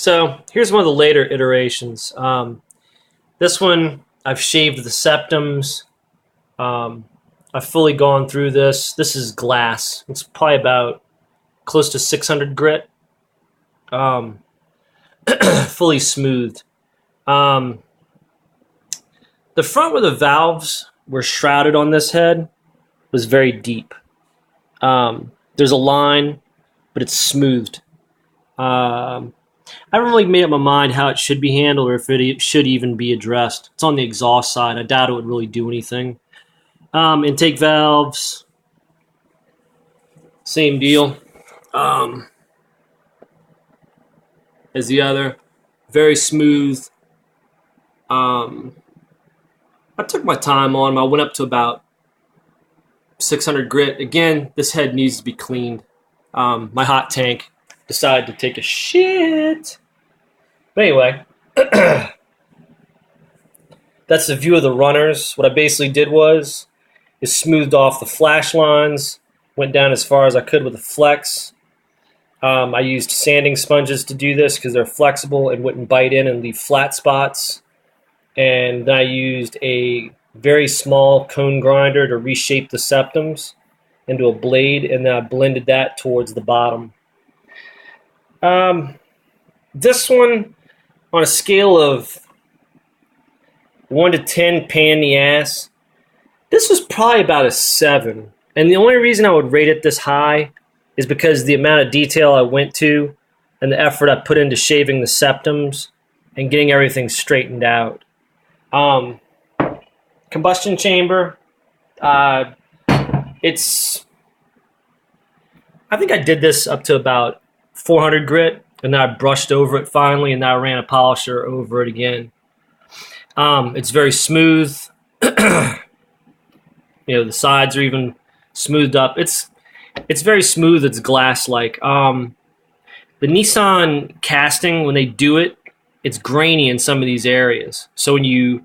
So here's one of the later iterations. This one, I've shaved the septums. Um, I've fully gone through this. This is glass. It's probably about close to 600 grit, um, fully smoothed. Um, the front where the valves were shrouded on this head was very deep. There's a line, but it's smoothed. I haven't really made up my mind how it should be handled or if it should even be addressed. It's on the exhaust side. I doubt it would really do anything. Intake valves, same deal as the other. Very smooth. I took my time on them. I went up to about 600 grit. Again, this head needs to be cleaned. My hot tank decided to take a shit. But anyway, that's the view of the runners. What I basically did is smoothed off the flash lines, went down as far as I could with a flex. I used sanding sponges to do this because they're flexible and wouldn't bite in and leave flat spots. And then I used a very small cone grinder to reshape the septums into a blade, and then I blended that towards the bottom. This one, on a scale of 1 to 10, pain in the ass, this was probably about a 7. And the only reason I would rate it this high is because the amount of detail I went to and the effort I put into shaving the septums and getting everything straightened out. Combustion chamber, I think I did this up to about 400 grit, and then I brushed over it finally, and then I ran a polisher over it again. It's very smooth. The sides are even smoothed up. It's very smooth. It's glass-like. The Nissan casting, when they do it, it's grainy in some of these areas. So when you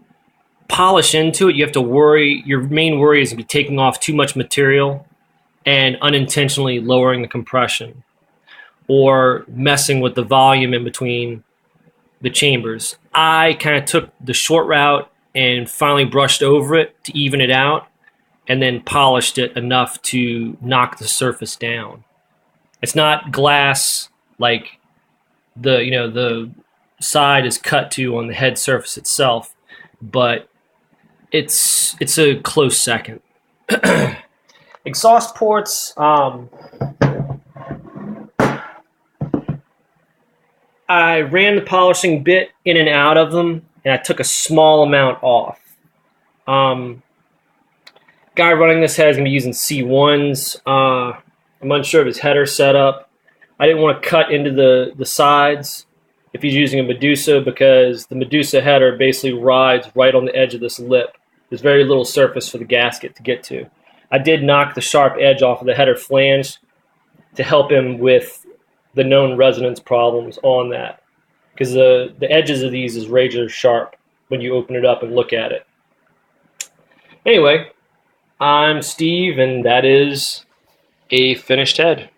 polish into it, you have to worry. Your main worry is to be taking off too much material and unintentionally lowering the compression or messing with the volume in between the chambers. I kind of took the short route and finally brushed over it to even it out and then polished it enough to knock the surface down. It's not glass like the side is cut to on the head surface itself, but it's a close second. Exhaust ports, I ran the polishing bit in and out of them, and I took a small amount off. Guy running this head is going to be using C1s. I'm unsure of his header setup. I didn't want to cut into the sides if he's using a Medusa because the Medusa header basically rides right on the edge of this lip. There's very little surface for the gasket to get to. I did knock the sharp edge off of the header flange to help him with the known resonance problems on that, because the edges of these is razor sharp when you open it up and look at it. Anyway, I'm Steve, and that is a finished head.